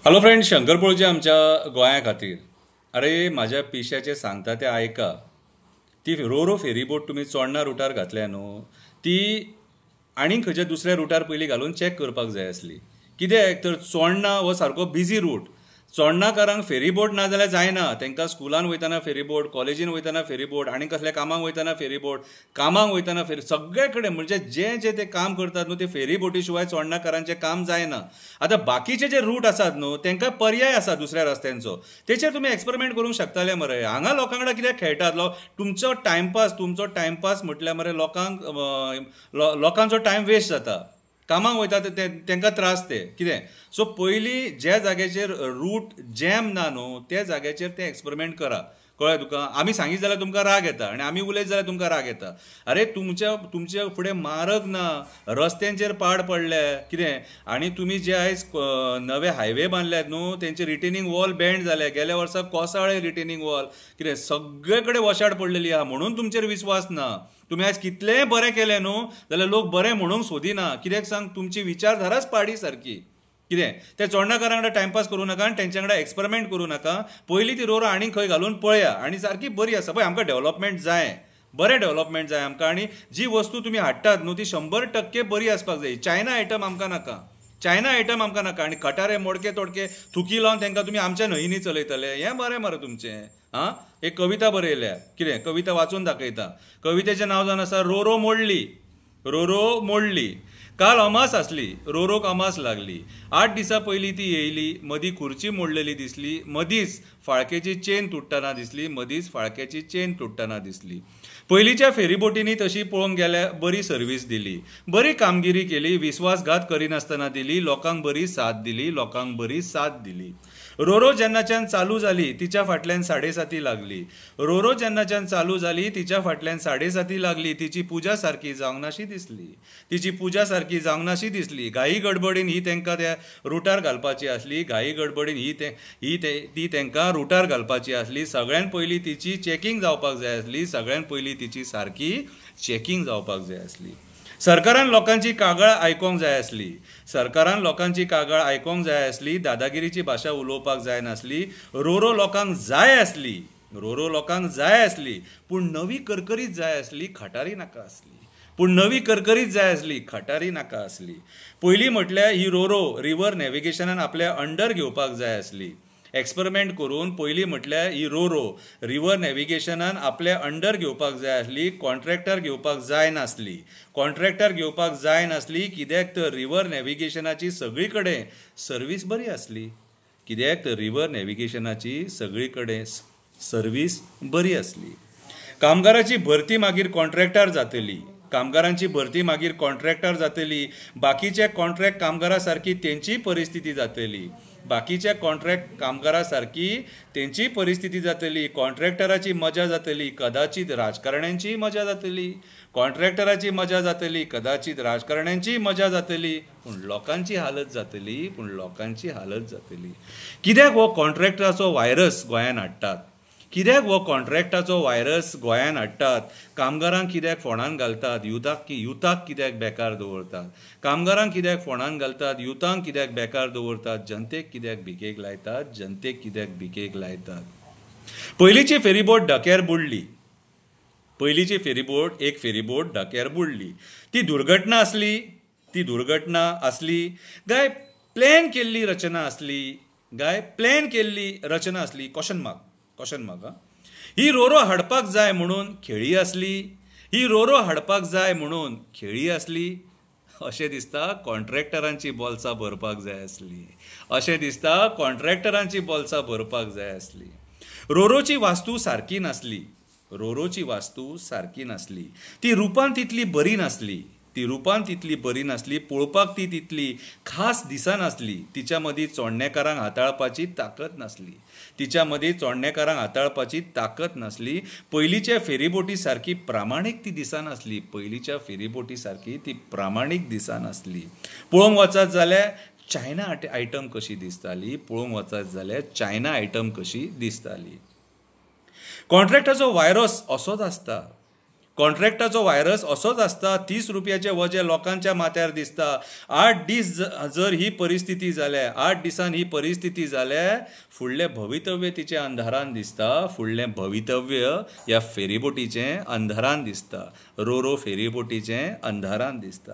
Hello friend, Shankar पळोवचे आमच्या गोंया खातीर. अरे म्हाज्या पिश्याचे सांगता ते आयका. ती रो फेरीबोट तुमी चोडणा रुटार घातल्या न्हू, ती आनीक खंयच्या दुसऱ्या रुटार पयलीं घालून चॅक करपाक जाय आसली. कित्याक तर चोडणा हो सारको बिजी रूट. चोडणाकारांक फेरीबोट ना जाल्यार जायना. तांकां स्कुलान वयताना फेरीबोट, कॉलेजीन वयताना फेरीबोट, आनी कसल्या कामाक वयताना फेरीबोट, कामाक वयताना सगळे कडेन म्हणजे जे ते काम करतात न्हू ते फेरीबोटी शिवाय चोडणाकारांचें काम जायना. आतां बाकीचे जे रूट आसात न्हू तांकां पर्याय आसा दुसऱ्या रस्त्यांचो, तेचेर तुमी एक्सपेरिमेंट करूंक शकताले मरे. हांगा लोकां वांगडा कित्याक खेळटात? तुमचो टायमपास म्हटल्यार मरे लोकांचो टायम वेस्ट जाता. कामाक वयतात तांकां त्रास ते कितें. सो पयलीं ज्या जाग्याचेर रूट जॅम ना न्हू त्या जाग्याचेर ते एक्सपेरिमेंट करा. कळ्ळें तुका? आमी सांगीत जाल्यार तुमकां राग येता आनी आमी उलयत जाल्यार तुमकां राग येता. अरे तुमच्या फुडें मार्ग ना, रस्त्यांचेर पाड पडल्या कितें. आनी तुमी जे आयज नवे हायवे बांदल्यात न्हू तेंचे रिटेनिंग वॉल बँड जाले. गेल्या वर्सा कोसाळे रिटेनिंग वॉल कितें सगळे कडेन वशाड पडलेली आहा. म्हणून तुमचेर विस्वास ना. तुम्ही आज कितलेंय बरें केलें न्हू जाल्यार लोक बरें म्हणूंक सोदिना. कित्याक सांग, तुमची विचारधाराच पाडी सारकी. कितें ते चोडणाकारां वांगडा टायमपास करूं नाका आनी तेंच्या वांगडा एक्सपेरिमेंट करूं नाका. पयलीं ती रोर आनीक खंय घालून पळया आनी सारकी बरी आसा पळय. आमकां डेव्हलपमेंट जाय, बरें डेव्हलपमेंट जाय आमकां. आनी जी वस्तू तुमी हाडटात न्हू ती 100% बरी आसपाक जाय. चायना आयटम आमकां नाका. आनी खटारे मोडके तोडके थुकी लावन तांकां तुमी आमच्या न्हंयनी चलयतले. हें बरें मरे तुमचें. एक कविता बरयल्या, कितें कविता वाचून दाखयता. कवितेचें नांव जावन आसा रोरो मोडली. काल अमास आसली, रोरोक अमास लागली. 8 दिसां पयलीं ती येयली, मदीं खुर्ची मोडलेली दिसली. मदींच फाळकेची चेन तुट्टना दिसली. पयलींच्या फेरीबोटींनी तशी पळोवंक गेल्यार बरी सर्वीस दिली, बरी कामगिरी केली, विस्वासघात करिनासतना दिली, लोकांक बरी साथ दिली. रोरो जेन्नाच्यान चालू जाली तिच्या फाटल्यान 7:30 लागली. तिची पुजा सारकी जावंक नाशी दिसली. घाई गडबडीन ही तांकां त्या रुटार घालपाची आसली. सगळ्यान पयलीं तिची चॅकिंग जावपाक जाय आसली. सरकारान लोकांची कागाळ आयकोंक जाय आसली. दादागिरीची भाशा उलोवपाक जाय नासली. रोरो लोकांक जाय आसली पूण नवी करकरीत जाय आसली, खटारी नाका आसली. पयलीं म्हटल्यार ही रोरो रिवर नॅविगेशनान आपल्या अंडर घेवपाक जाय आसली. एक्सपेरिमेंट करून पयलीं म्हटल्यार ही रोरो रिवर नॅविगेशनान आपल्या अंडर घेवपाक जाय आसली. कॉन्ट्रॅक्टर घेवपाक जाय नासली. कित्याक तर रिवर नॅविगेशनाची सगळी कडेन सर्वीस बरी आसली. कामगारांची भरती मागीर कॉन्ट्रॅक्टर जातली. बाकीचे कॉन्ट्रॅक्ट कामगारा सारकी तेंची परिस्थिती जातली. कॉन्ट्रॅक्टराची मजा जातली, कदाचित राजकारण्यांची मजा जातली. पूण लोकांची हालत जातली. कित्याक हो कॉन्ट्रॅक्टराचो व्हायरस गोंयान हाडटात? कामगारांक कित्याक फोंडान घालतात? युथाक कित्याक बेकार दवरतात? जनतेक कित्याक भिकेक लायतात? पयलींची फेरीबोट धक्यार बुडली. ती दुर्घटना आसली गाय प्लॅन केल्ली रचना आसली? Question mark. ही रोरो हाडपाक जाय म्हणून खेळी आसली. अशें दिसता कॉन्ट्रॅक्टरांची बोल्सां भरपाक जाय आसली. रोरोची वास्तू सारकी नासली. ती रूपान तितली बरी नासली. पळोवपाक ती तितली खास दिसनासली. तिच्या मदीं चोडणेकारांक हाताळपाची ताकत नासली. पयलींच्या फेरीबोटी सारकी प्रामाणीक ती दिसनासली. पळोवंक वचत जाल्यार चायना आयटम कशी दिसताली. कॉन्ट्रॅक्टाचो व्हायरस असोच आसता. कॉन्ट्रॅक्टाचो व्हायरस असोच आसता. 30 रुपयाचे वजे लोकांच्या माथ्यार दिसता. 8 दीस जर ही परिस्थिती जाल्या, 8 दिसान ही परिस्थिती जाल्या, फुडलें भवितव्य तिचें अंधारान दिसता. फुडलें भवितव्य ह्या फेरीबोटीचें अंधारान दिसता. रो फेरीबोटीचें अंधारान दिसता.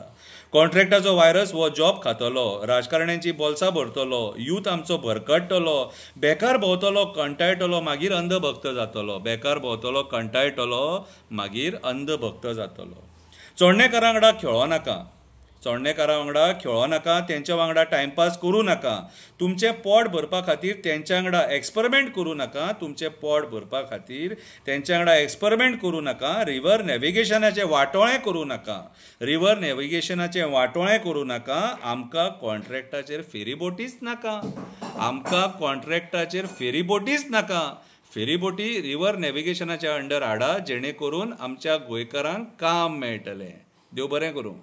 कॉन्ट्रॅक्टाचो व्हायरस हो जॉब खातलो, राजकारण्यांची बोल्सां भरतलो, यूथ आमचो भरकटतलो, बेकार भोंवतलो, कंटाळटलो, मागीर अंधभक्त जातलो. बेकार भोंवतलो, कंटाळटलो, मागीर अंधभक्त जातलो. चोडणेकारां वांगडा खेळो नाका. चोडणेकारां वांगडा खेळो नाका. तेंच्या वांगडा टायमपास करूं नाका. तुमचें पोट भरपा खातीर तेंच्या वांगडा एक्सपेरिमेंट करूं नाका. तुमचें पोट भरपा खातीर तेंच्या वांगडा एक्सपेरिमेंट करूं नाका. रिवर नॅविगेशनाचें वाटोळें करूं नाका. रिवर नॅविगेशनाचें वाटोळें करूं नाका. आमकां कॉन्ट्रॅक्टाचेर फेरीबोटीच नाका. आमकां कॉन्ट्रॅक्टाचेर फेरीबोटीच नाका. फेरीबोटी रिवर नॅविगेशनाच्या अंडर हाडा, जेणे करून आमच्या गोंयकारांक काम मेळटलें. देव बरें करूं.